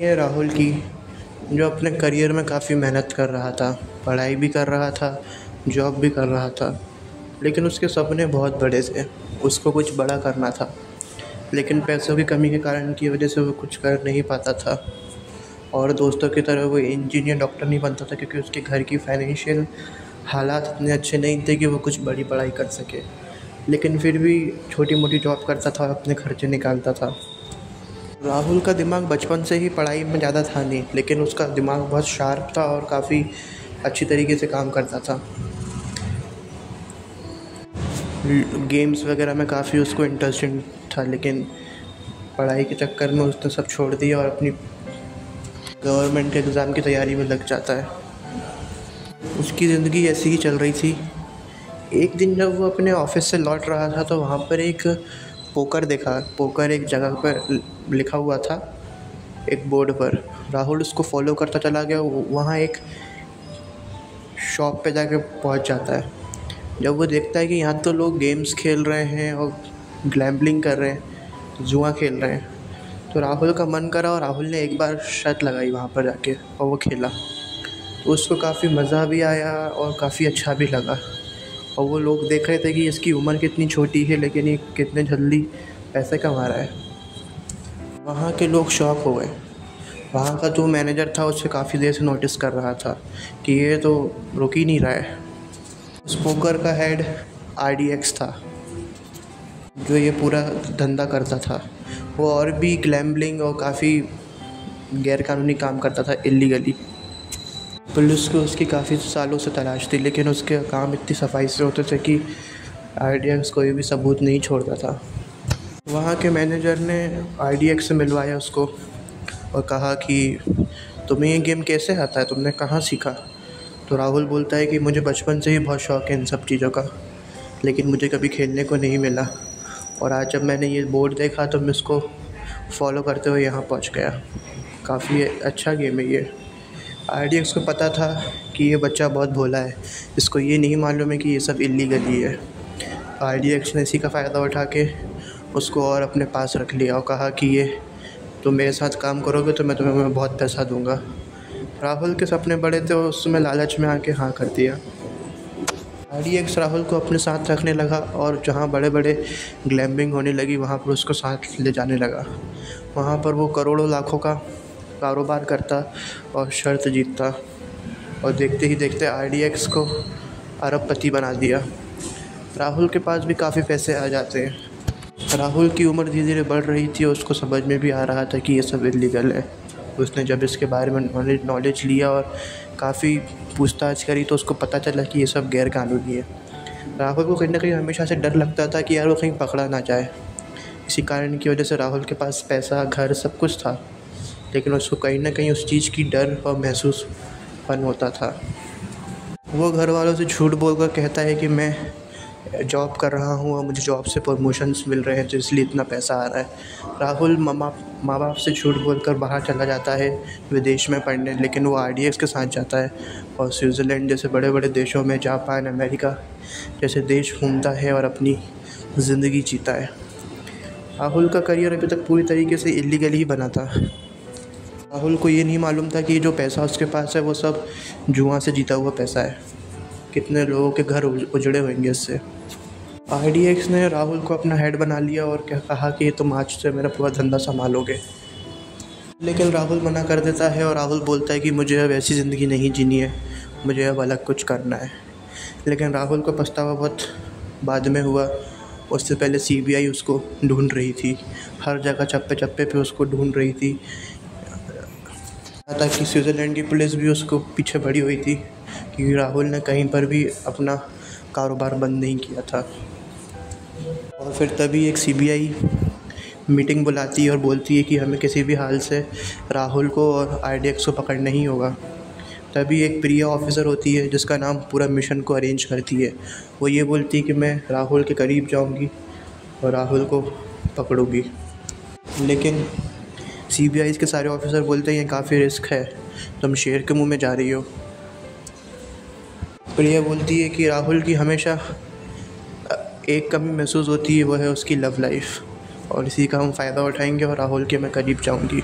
ये राहुल की जो अपने करियर में काफ़ी मेहनत कर रहा था, पढ़ाई भी कर रहा था, जॉब भी कर रहा था, लेकिन उसके सपने बहुत बड़े थे। उसको कुछ बड़ा करना था, लेकिन पैसों की कमी के कारण की वजह से वो कुछ कर नहीं पाता था और दोस्तों की तरह वो इंजीनियर, डॉक्टर नहीं बनता था क्योंकि उसके घर की फाइनेंशियल हालात इतने अच्छे नहीं थे कि वो कुछ बड़ी पढ़ाई कर सके। लेकिन फिर भी छोटी-मोटी जॉब करता था और अपने खर्चे निकालता था। राहुल का दिमाग बचपन से ही पढ़ाई में ज़्यादा था नहीं, लेकिन उसका दिमाग बहुत शार्प था और काफ़ी अच्छी तरीके से काम करता था। गेम्स वगैरह में काफ़ी उसको इंटरेस्टिंग था, लेकिन पढ़ाई के चक्कर में उसने सब छोड़ दिया और अपनी गवर्नमेंट के एग्ज़ाम की तैयारी में लग जाता है। उसकी ज़िंदगी ऐसी ही चल रही थी। एक दिन जब वो अपने ऑफिस से लौट रहा था तो वहाँ पर एक पोकर देखा। पोकर एक जगह पर लिखा हुआ था, एक बोर्ड पर। राहुल उसको फॉलो करता चला गया। वहाँ एक शॉप पे जाके पहुँच जाता है। जब वो देखता है कि यहाँ तो लोग गेम्स खेल रहे हैं और गैम्बलिंग कर रहे हैं, जुआ खेल रहे हैं, तो राहुल का मन करा और राहुल ने एक बार शर्त लगाई वहाँ पर जाके और वो खेला। तो उसको काफ़ी मज़ा भी आया और काफ़ी अच्छा भी लगा। और वो लोग देख रहे थे कि इसकी उम्र कितनी छोटी है, लेकिन ये कितने जल्दी पैसे कमा रहा है। वहाँ के लोग शॉक हो गए। वहाँ का जो मैनेजर था उसे काफ़ी देर से नोटिस कर रहा था कि ये तो रुक ही नहीं रहा है। उस पोकर का हेड RDX था, जो ये पूरा धंधा करता था। वो और भी गैम्बलिंग और काफ़ी गैरकानूनी काम करता था, इल्लीगली। पुलिस को उसकी काफ़ी सालों से तलाश थी, लेकिन उसके काम इतनी सफाई से होते थे कि RDX कोई भी सबूत नहीं छोड़ता था। वहाँ के मैनेजर ने RDX से मिलवाया उसको और कहा कि तुम्हें ये गेम कैसे आता है, तुमने कहाँ सीखा? तो राहुल बोलता है कि मुझे बचपन से ही बहुत शौक़ है इन सब चीज़ों का, लेकिन मुझे कभी खेलने को नहीं मिला, और आज जब मैंने ये बोर्ड देखा तो मैं इसको फॉलो करते हुए यहाँ पहुँच गया। काफ़ी अच्छा गेम है ये। RDX को पता था कि ये बच्चा बहुत भोला है, इसको ये नहीं मालूम है कि ये सब इल्लीगल ही है। RDX ने इसी का फ़ायदा उठा के उसको और अपने पास रख लिया और कहा कि ये तुम मेरे साथ काम करोगे तो मैं तुम्हें बहुत पैसा दूंगा। राहुल के सपने बड़े थे और उसमें लालच में आके हाँ कर दिया। RDX राहुल को अपने साथ रखने लगा और जहाँ बड़े बड़े गैम्बलिंग होने लगी वहाँ पर उसको साथ ले जाने लगा। वहाँ पर वो करोड़ों लाखों का कारोबार करता और शर्त जीतता, और देखते ही देखते RDX को अरबपति बना दिया। राहुल के पास भी काफ़ी पैसे आ जाते हैं। राहुल की उम्र धीरे धीरे बढ़ रही थी और उसको समझ में भी आ रहा था कि ये सब इल्लीगल है। उसने जब इसके बारे में नॉलेज लिया और काफ़ी पूछताछ करी तो उसको पता चला कि ये सब गैर कानूनी है। राहुल को कहीं ना कहीं हमेशा से डर लगता था कि यार वो कहीं पकड़ा ना जाए। इसी कारण की वजह से राहुल के पास पैसा, घर, सब कुछ था, लेकिन उसको कहीं ना कहीं उस चीज़ की डर और महसूसपन होता था। वो घर वालों से झूठ बोलकर कहता है कि मैं जॉब कर रहा हूँ और मुझे जॉब से प्रमोशंस मिल रहे हैं तो इसलिए इतना पैसा आ रहा है। राहुल माँ बाप से झूठ बोलकर बाहर चला जाता है विदेश में पढ़ने, लेकिन वो RDX के साथ जाता है और स्विट्ज़रलैंड जैसे बड़े बड़े देशों में, जापान, अमेरिका जैसे देश घूमता है और अपनी ज़िंदगी जीता है। राहुल का करियर अभी तक पूरी तरीके से इल्लीगल ही बना था। राहुल को ये नहीं मालूम था कि जो पैसा उसके पास है वो सब जुआ से जीता हुआ पैसा है। कितने लोगों के घर उजड़े होंगे इससे। RDX ने राहुल को अपना हेड बना लिया और कहा कि तुम आज से मेरा पूरा धंधा संभालोगे, लेकिन राहुल मना कर देता है और राहुल बोलता है कि मुझे अब ऐसी ज़िंदगी नहीं जीनी है, मुझे अब अलग कुछ करना है। लेकिन राहुल को पछतावा बहुत बाद में हुआ। उससे पहले CBI उसको ढूंढ रही थी, हर जगह चप्पे चप्पे पे उसको ढूंढ रही थी, ताकि स्विट्ज़रलैंड की पुलिस भी उसको पीछे पड़ी हुई थी कि राहुल ने कहीं पर भी अपना कारोबार बंद नहीं किया था। और फिर तभी एक CBI मीटिंग बुलाती है और बोलती है कि हमें किसी भी हाल से राहुल को और RDX को पकड़ना ही होगा। तभी एक प्रिया ऑफिसर होती है जिसका नाम पूरा मिशन को अरेंज करती है। वो ये बोलती है कि मैं राहुल के करीब जाऊंगी और राहुल को पकड़ूंगी, लेकिन CBI के सारे ऑफिसर बोलते हैं ये काफ़ी रिस्क है, तुम शेर के मुंह में जा रही हो। प्रिया बोलती है कि राहुल की हमेशा एक कमी महसूस होती है, वो है उसकी लव लाइफ, और इसी का हम फ़ायदा उठाएंगे और राहुल के मैं करीब जाऊंगी।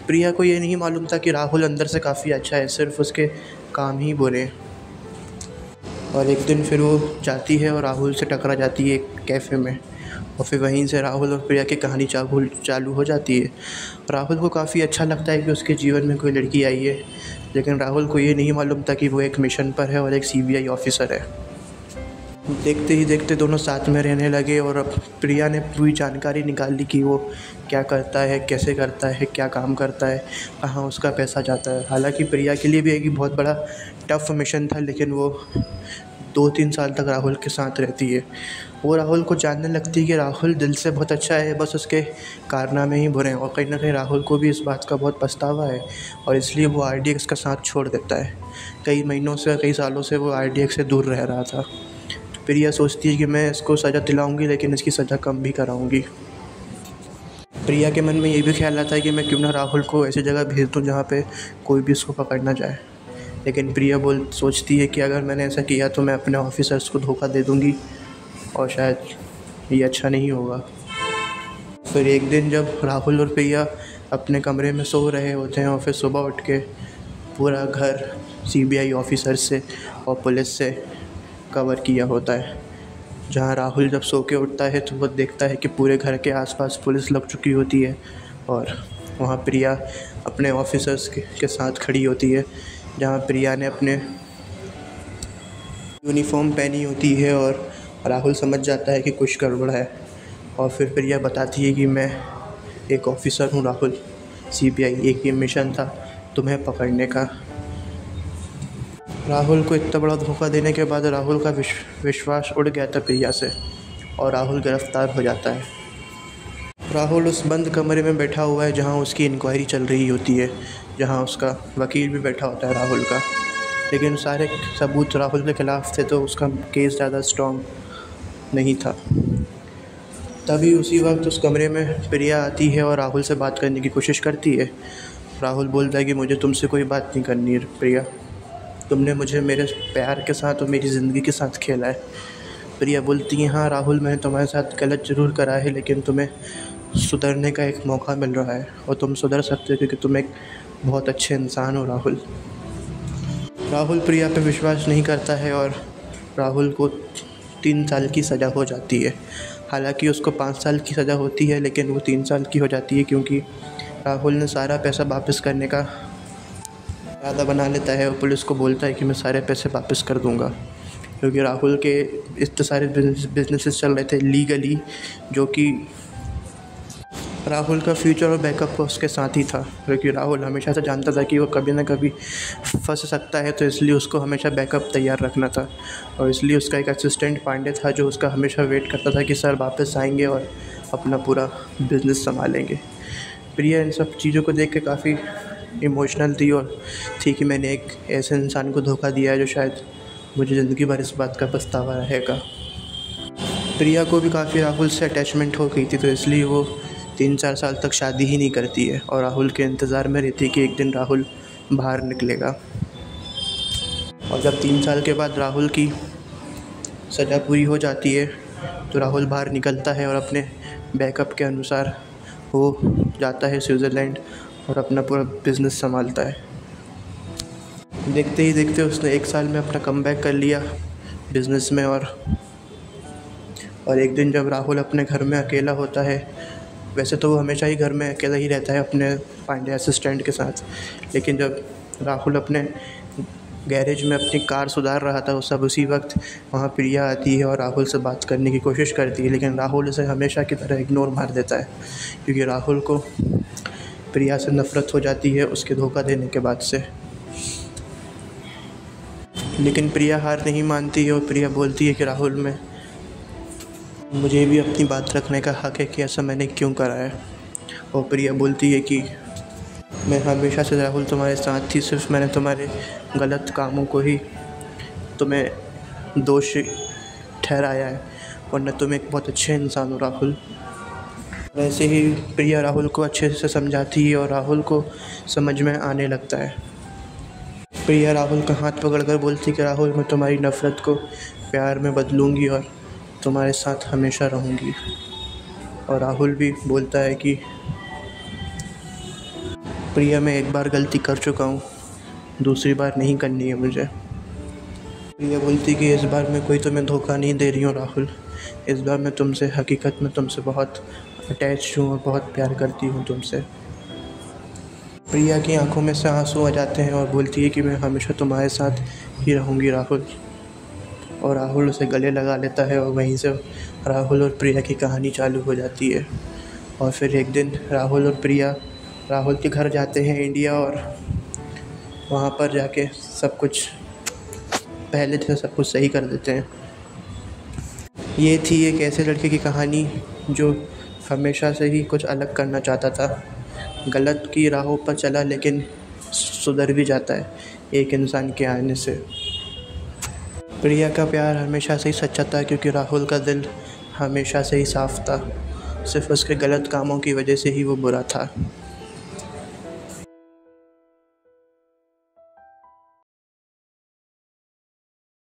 प्रिया को ये नहीं मालूम था कि राहुल अंदर से काफ़ी अच्छा है, सिर्फ उसके काम ही बुरे हैं। और एक दिन फिर वो जाती है और राहुल से टकरा जाती है एक कैफ़े में, और फिर वहीं से राहुल और प्रिया की कहानी चालू हो जाती है। राहुल को काफ़ी अच्छा लगता है कि उसके जीवन में कोई लड़की आई है, लेकिन राहुल को ये नहीं मालूम था कि वो एक मिशन पर है और एक सीबीआई ऑफिसर है। देखते ही देखते दोनों साथ में रहने लगे, और अब प्रिया ने पूरी जानकारी निकाल ली कि वो क्या करता है, कैसे करता है, क्या काम करता है, कहाँ उसका पैसा जाता है। हालांकि प्रिया के लिए भी एक बहुत बड़ा टफ मिशन था, लेकिन वो 2-3 साल तक राहुल के साथ रहती है। वो राहुल को जानने लगती है कि राहुल दिल से बहुत अच्छा है, बस उसके कारनामे ही बुरे हैं। और कहीं ना कहीं राहुल को भी इस बात का बहुत पछतावा है, और इसलिए वो RDX का साथ छोड़ देता है। कई महीनों से, कई सालों से वो RDX से दूर रह रहा था। प्रिया सोचती है कि मैं इसको सज़ा दिलाऊंगी, लेकिन इसकी सज़ा कम भी कराऊंगी। प्रिया के मन में ये भी ख्याल आता है कि मैं क्यों ना राहुल को ऐसी जगह भेज दूँ जहाँ पे कोई भी इसको पकड़ ना जाए। लेकिन प्रिया सोचती है कि अगर मैंने ऐसा किया तो मैं अपने ऑफिसर्स को धोखा दे दूँगी, और शायद ये अच्छा नहीं होगा। फिर एक दिन जब राहुल और प्रिया अपने कमरे में सो रहे होते हैं, और फिर सुबह उठ के पूरा घर सीबीआई ऑफिसर से और पुलिस से कवर किया होता है। जहाँ राहुल जब सो के उठता है तो वो देखता है कि पूरे घर के आसपास पुलिस लग चुकी होती है, और वहाँ प्रिया अपने ऑफिसर्स के साथ खड़ी होती है। जहाँ प्रिया ने अपने यूनिफॉर्म पहनी होती है, और राहुल समझ जाता है कि कुछ गड़बड़ है। और फिर प्रिया बताती है कि मैं एक ऑफिसर हूँ राहुल, सीबीआई, एक ये मिशन था तुम्हें पकड़ने का। राहुल को इतना बड़ा धोखा देने के बाद राहुल का विश्वास उड़ गया था प्रिया से, और राहुल गिरफ्तार हो जाता है। राहुल उस बंद कमरे में बैठा हुआ है जहां उसकी इंक्वायरी चल रही होती है, जहां उसका वकील भी बैठा होता है राहुल का। लेकिन सारे सबूत राहुल के ख़िलाफ़ थे, तो उसका केस ज़्यादा स्ट्रॉन्ग नहीं था। तभी उसी वक्त उस कमरे में प्रिया आती है और राहुल से बात करने की कोशिश करती है। राहुल बोलता है कि मुझे तुमसे कोई बात नहीं करनी है प्रिया, तुमने मुझे मेरे प्यार के साथ और मेरी ज़िंदगी के साथ खेला है। प्रिया बोलती है, हाँ राहुल, मैंने तुम्हारे साथ गलत ज़रूर करा है, लेकिन तुम्हें सुधरने का एक मौका मिल रहा है, और तुम सुधर सकते हो क्योंकि तुम एक बहुत अच्छे इंसान हो राहुल। राहुल प्रिया पे विश्वास नहीं करता है, और राहुल को 3 साल की सज़ा हो जाती है। हालांकि उसको 5 साल की सज़ा होती है, लेकिन वो 3 साल की हो जाती है क्योंकि राहुल ने सारा पैसा वापस करने का इरादा बना लेता है, और पुलिस को बोलता है कि मैं सारे पैसे वापस कर दूंगा। क्योंकि राहुल के इतने सारे बिजनेसेस चल रहे थे लीगली, जो कि राहुल का फ्यूचर और बैकअप उसके साथ ही था। क्योंकि राहुल हमेशा से जानता था कि वो कभी ना कभी फंस सकता है, तो इसलिए उसको हमेशा बैकअप तैयार रखना था। और इसलिए उसका एक असिस्टेंट पांडे था जो उसका हमेशा वेट करता था कि सर वापस आएंगे और अपना पूरा बिज़नेस संभालेंगे। प्रिया इन सब चीज़ों को देख के काफ़ी इमोशनल थी, और थी कि मैंने एक ऐसे इंसान को धोखा दिया है जो शायद मुझे ज़िंदगी भर इस बात का पछतावा रहेगा। प्रिया को भी काफ़ी राहुल से अटैचमेंट हो गई थी, तो इसलिए वो 3-4 साल तक शादी ही नहीं करती है, और राहुल के इंतज़ार में रहती है कि एक दिन राहुल बाहर निकलेगा। और जब 3 साल के बाद राहुल की सज़ा पूरी हो जाती है, तो राहुल बाहर निकलता है और अपने बैकअप के अनुसार वो जाता है स्विट्ज़रलैंड और अपना पूरा बिज़नेस संभालता है। देखते ही देखते उसने 1 साल में अपना कमबैक कर लिया बिज़नेस में। और एक दिन जब राहुल अपने घर में अकेला होता है, वैसे तो वो हमेशा ही घर में अकेला ही रहता है अपने पांडे असिस्टेंट के साथ, लेकिन जब राहुल अपने गैरेज में अपनी कार सुधार रहा था, उसी वक्त वहाँ प्रिया आती है और राहुल से बात करने की कोशिश करती है, लेकिन राहुल उसे हमेशा की तरह इग्नोर मार देता है, क्योंकि राहुल को प्रिया से नफ़रत हो जाती है उसके धोखा देने के बाद से। लेकिन प्रिया हार नहीं मानती है, और प्रिया बोलती है कि राहुल, मुझे भी अपनी बात रखने का हक़ है कि ऐसा मैंने क्यों करा है। और प्रिया बोलती है कि मैं हमेशा से राहुल तुम्हारे साथ थी, सिर्फ मैंने तुम्हारे गलत कामों को ही तुम्हें दोषी ठहराया है, वरना तुम एक बहुत अच्छे इंसान हो राहुल। वैसे ही प्रिया राहुल को अच्छे से समझाती है, और राहुल को समझ में आने लगता है। प्रिया राहुल का हाथ पकड़कर बोलती है कि राहुल, मैं तुम्हारी नफ़रत को प्यार में बदलूँगी और तुम्हारे साथ हमेशा रहूँगी। और राहुल भी बोलता है कि प्रिया, मैं एक बार गलती कर चुका हूँ, दूसरी बार नहीं करनी है मुझे। प्रिया बोलती कि इस बार मैं कोई तुम्हें धोखा नहीं दे रही हूँ राहुल, इस बार मैं तुमसे हकीकत में तुमसे बहुत अटैच हूँ और बहुत प्यार करती हूँ तुमसे। प्रिया की आंखों में से आंसू आ जाते हैं और बोलती है कि मैं हमेशा तुम्हारे साथ ही रहूँगी राहुल। और राहुल उसे गले लगा लेता है और वहीं से राहुल और प्रिया की कहानी चालू हो जाती है। और फिर एक दिन राहुल और प्रिया राहुल के घर जाते हैं इंडिया, और वहाँ पर जाके सब कुछ पहले से सब कुछ सही कर देते हैं। ये थी एक ऐसे लड़के की कहानी जो हमेशा से ही कुछ अलग करना चाहता था, गलत की राहों पर चला लेकिन सुधर भी जाता है एक इंसान के आने से। प्रिया का प्यार हमेशा से ही सच्चा था क्योंकि राहुल का दिल हमेशा से ही साफ़ था, सिर्फ उसके गलत कामों की वजह से ही वो बुरा था।